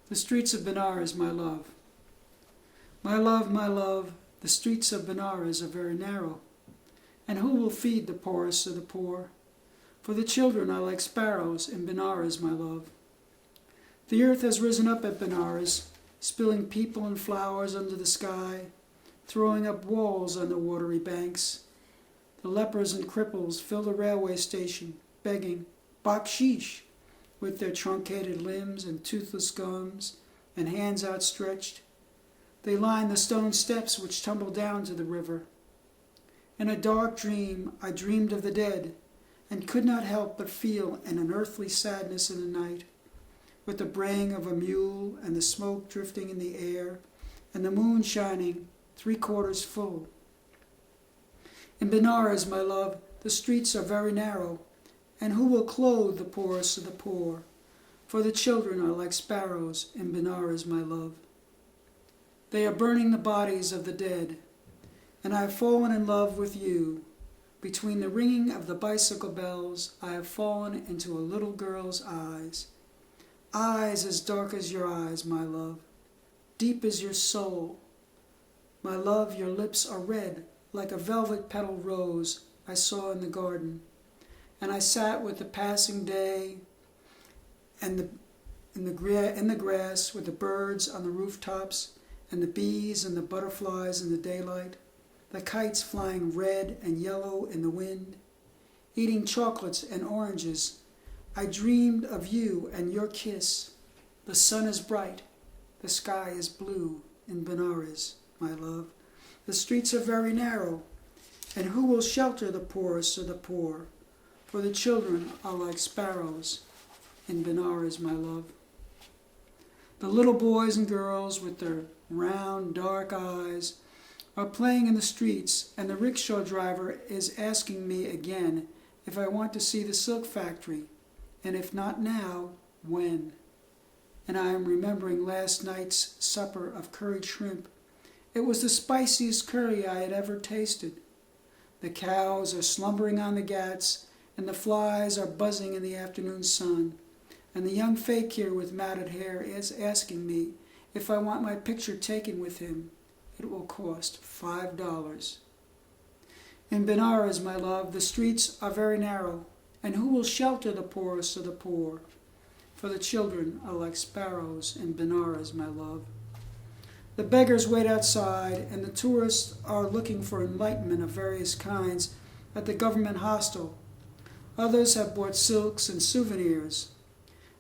the streets of Benares, my love. My love, the streets of Benares are very narrow. And who will feed the poorest of the poor? For the children are like sparrows in Benares, my love. The earth has risen up at Benares, spilling people and flowers under the sky, throwing up walls on the watery banks. The lepers and cripples fill the railway station, begging bakshish, with their truncated limbs and toothless gums and hands outstretched. They line the stone steps which tumble down to the river. In a dark dream I dreamed of the dead, and could not help but feel an unearthly sadness in the night, with the braying of a mule and the smoke drifting in the air, and the moon shining 3/4 full. In Benares, my love, the streets are very narrow, and who will clothe the poorest of the poor? For the children are like sparrows in Benares, my love. They are burning the bodies of the dead, and I have fallen in love with you. Between the ringing of the bicycle bells, I have fallen into a little girl's eyes. Eyes as dark as your eyes, my love, deep as your soul. My love, your lips are red, like a velvet petal rose I saw in the garden. And I sat with the passing day and in the grass with the birds on the rooftops and the bees and the butterflies in the daylight, the kites flying red and yellow in the wind, eating chocolates and oranges. I dreamed of you and your kiss. The sun is bright, the sky is blue in Benares, my love. The streets are very narrow, and who will shelter the poorest of the poor? For the children are like sparrows in Benares, my love. The little boys and girls with their round, dark eyes are playing in the streets, and the rickshaw driver is asking me again if I want to see the silk factory, and if not now, when. And I am remembering last night's supper of curried shrimp. It was the spiciest curry I had ever tasted. The cows are slumbering on the ghats, and the flies are buzzing in the afternoon sun, and the young fakir with matted hair is asking me if I want my picture taken with him. It will cost $5. In Benares, my love, the streets are very narrow, and who will shelter the poorest of the poor? For the children are like sparrows in Benares, my love. The beggars wait outside, and the tourists are looking for enlightenment of various kinds at the government hostel. Others have bought silks and souvenirs.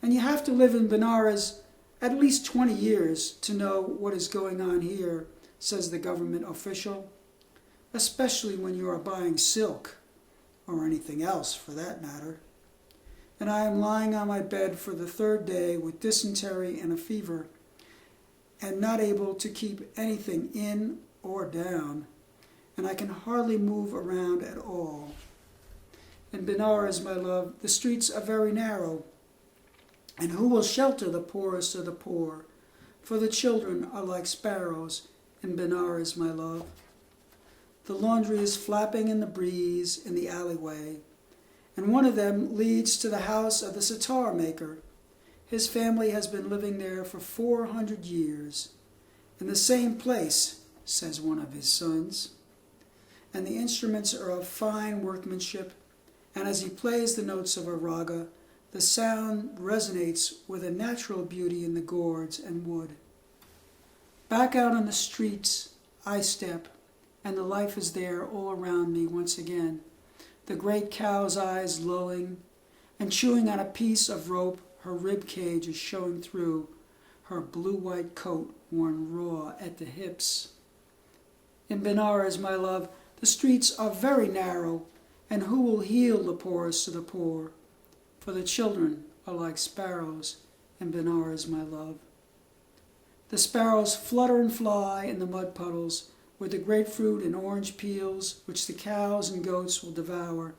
And you have to live in Benares at least 20 years to know what is going on here, says the government official, especially when you are buying silk, or anything else for that matter. And I am lying on my bed for the 3rd day with dysentery and a fever, and not able to keep anything in or down, and I can hardly move around at all. In Benares, my love, the streets are very narrow, and who will shelter the poorest of the poor? For the children are like sparrows in Benares, my love. The laundry is flapping in the breeze in the alleyway, and one of them leads to the house of the sitar maker. His family has been living there for 400 years, in the same place, says one of his sons. And the instruments are of fine workmanship, and as he plays the notes of a raga, the sound resonates with a natural beauty in the gourds and wood. Back out on the streets I step, and the life is there all around me once again. The great cow's eyes lulling, and chewing on a piece of rope, her rib cage is showing through, her blue-white coat worn raw at the hips. In Benares, my love, the streets are very narrow, and who will heal the poorest of the poor? For the children are like sparrows in Benares, my love. The sparrows flutter and fly in the mud puddles with the grapefruit and orange peels which the cows and goats will devour.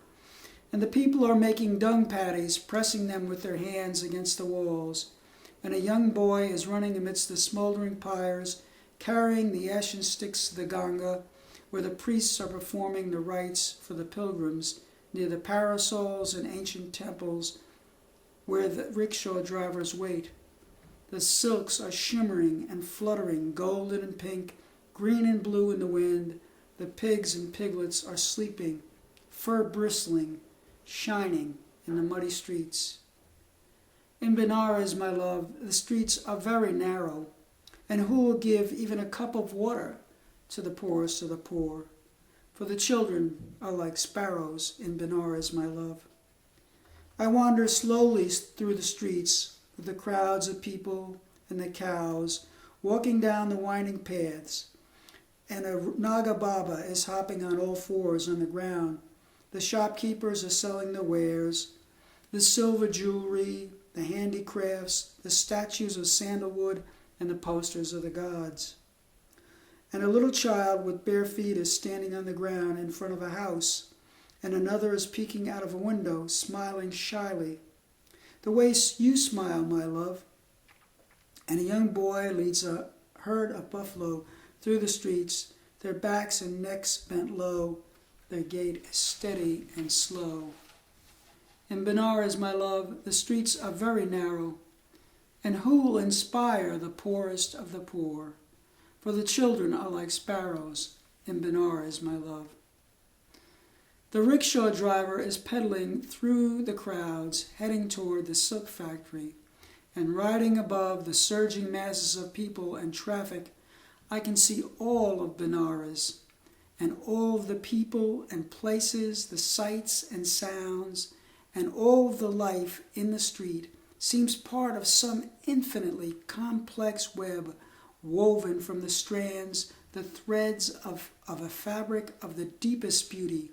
And the people are making dung patties, pressing them with their hands against the walls. And a young boy is running amidst the smoldering pyres, carrying the ashen sticks to the Ganga, where the priests are performing the rites for the pilgrims, near the parasols and ancient temples where the rickshaw drivers wait. The silks are shimmering and fluttering, golden and pink, green and blue in the wind. The pigs and piglets are sleeping, fur bristling, shining in the muddy streets. In Benares, my love, the streets are very narrow, and who will give even a cup of water to the poorest of the poor? For the children are like sparrows in Benares, my love. I wander slowly through the streets with the crowds of people and the cows walking down the winding paths, and a Naga Baba is hopping on all fours on the ground. The shopkeepers are selling their wares, the silver jewelry, the handicrafts, the statues of sandalwood, and the posters of the gods. And a little child with bare feet is standing on the ground in front of a house, and another is peeking out of a window, smiling shyly, the way you smile, my love. And a young boy leads a herd of buffalo through the streets, their backs and necks bent low, their gait is steady and slow. In Benares, my love, the streets are very narrow, and who will inspire the poorest of the poor? For the children are like sparrows in Benares, my love. The rickshaw driver is pedaling through the crowds, heading toward the silk factory, and riding above the surging masses of people and traffic, I can see all of Benares, and all of the people and places, the sights and sounds, and all of the life in the street seems part of some infinitely complex web woven from the strands, the threads of a fabric of the deepest beauty,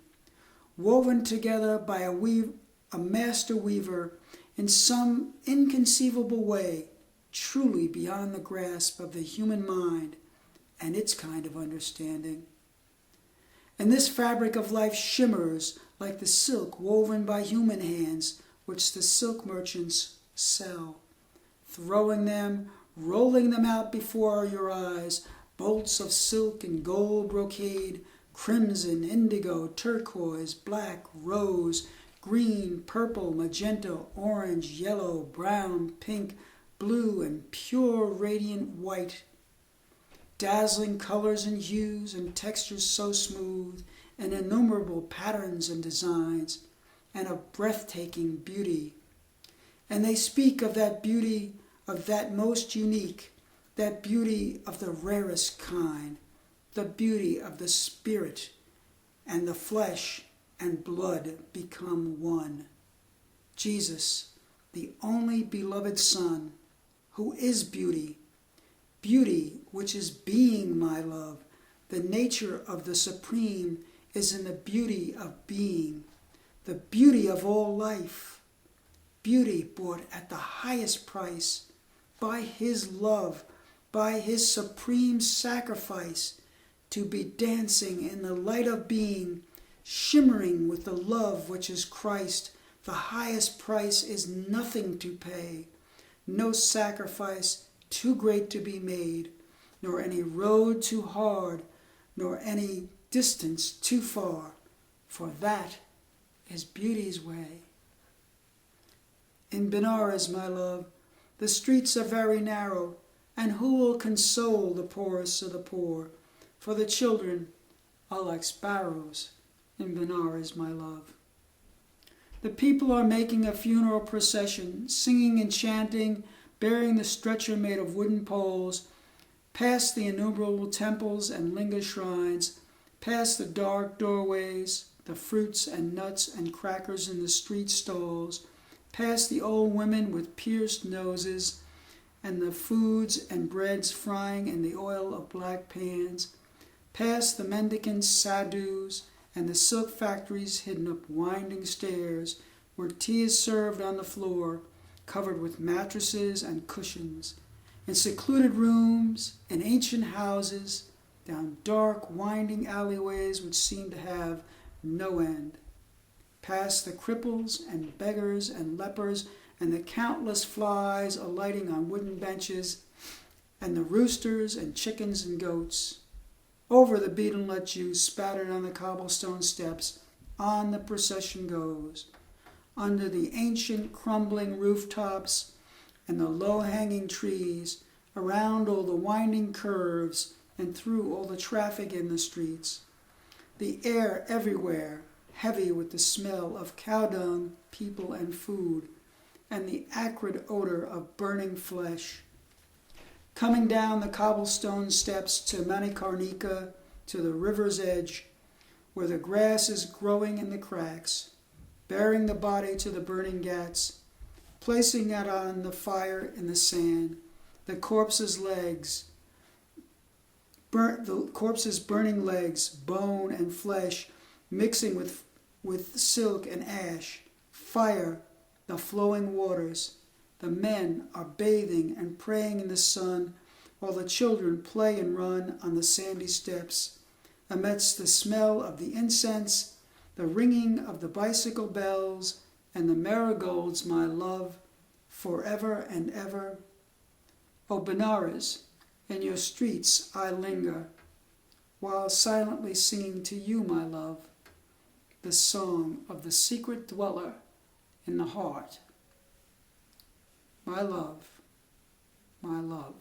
woven together by a master weaver in some inconceivable way, truly beyond the grasp of the human mind and its kind of understanding. And this fabric of life shimmers like the silk woven by human hands, which the silk merchants sell, throwing them, rolling them out before your eyes, bolts of silk and gold brocade, crimson, indigo, turquoise, black, rose, green, purple, magenta, orange, yellow, brown, pink, blue, and pure radiant white. Dazzling colors and hues and textures so smooth, and innumerable patterns and designs, and of breathtaking beauty. And they speak of that beauty, of that most unique, that beauty of the rarest kind, the beauty of the spirit, and the flesh and blood become one. Jesus, the only beloved Son, who is beauty, beauty which is being, my love. The nature of the Supreme is in the beauty of being, the beauty of all life, beauty bought at the highest price, by his love, by his supreme sacrifice, to be dancing in the light of being, shimmering with the love which is Christ. The highest price is nothing to pay, no sacrifice too great to be made, nor any road too hard, nor any distance too far, for that is beauty's way. In Benares, my love, the streets are very narrow, and who will console the poorest of the poor? For the children are like sparrows in Benares, my love. The people are making a funeral procession, singing and chanting, bearing the stretcher made of wooden poles, past the innumerable temples and linga shrines, past the dark doorways, the fruits and nuts and crackers in the street stalls, past the old women with pierced noses, and the foods and breads frying in the oil of black pans, past the mendicant sadhus and the silk factories hidden up winding stairs, where tea is served on the floor, covered with mattresses and cushions, in secluded rooms, in ancient houses, down dark, winding alleyways which seem to have no end, past the cripples and beggars and lepers and the countless flies alighting on wooden benches, and the roosters and chickens and goats, over the beaten-let juice spattered on the cobblestone steps, on the procession goes, under the ancient crumbling rooftops and the low-hanging trees, around all the winding curves and through all the traffic in the streets. The air everywhere heavy with the smell of cow dung, people, and food, and the acrid odor of burning flesh. Coming down the cobblestone steps to Manikarnika, to the river's edge, where the grass is growing in the cracks, bearing the body to the burning ghats, placing it on the fire in the sand, the corpse's burning legs, bone and flesh, mixing with silk and ash, fire, the flowing waters. The men are bathing and praying in the sun, while the children play and run on the sandy steps, amidst the smell of the incense, the ringing of the bicycle bells, and the marigolds, my love, forever and ever. O Benares, in your streets I linger, while silently singing to you, my love, the song of the secret dweller in the heart. My love, my love.